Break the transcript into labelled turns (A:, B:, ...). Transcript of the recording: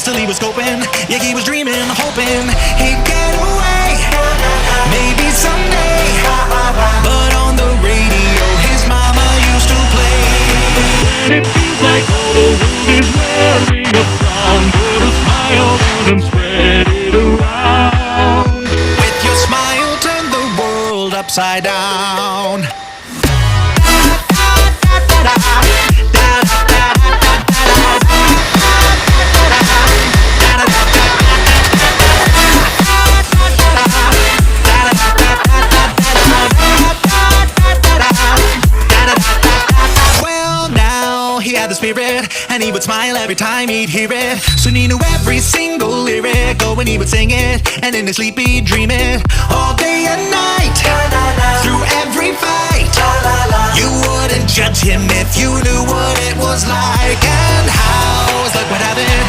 A: Still he was scoping, yeah, he was dreaming, hoping he'd get away, maybe someday. But on the radio his mama used to play.
B: And it feels like all the world is wearing a frown, put a smile on and spread it around.
A: With your smile turn the world upside down. He had the spirit, and he would smile every time he'd hear it. Soon he knew every single lyric. Oh, when he would sing it, and in his sleep he'd dream it. All day and night, through every fight. You wouldn't judge him if you knew what it was like. And how, it's like what happened.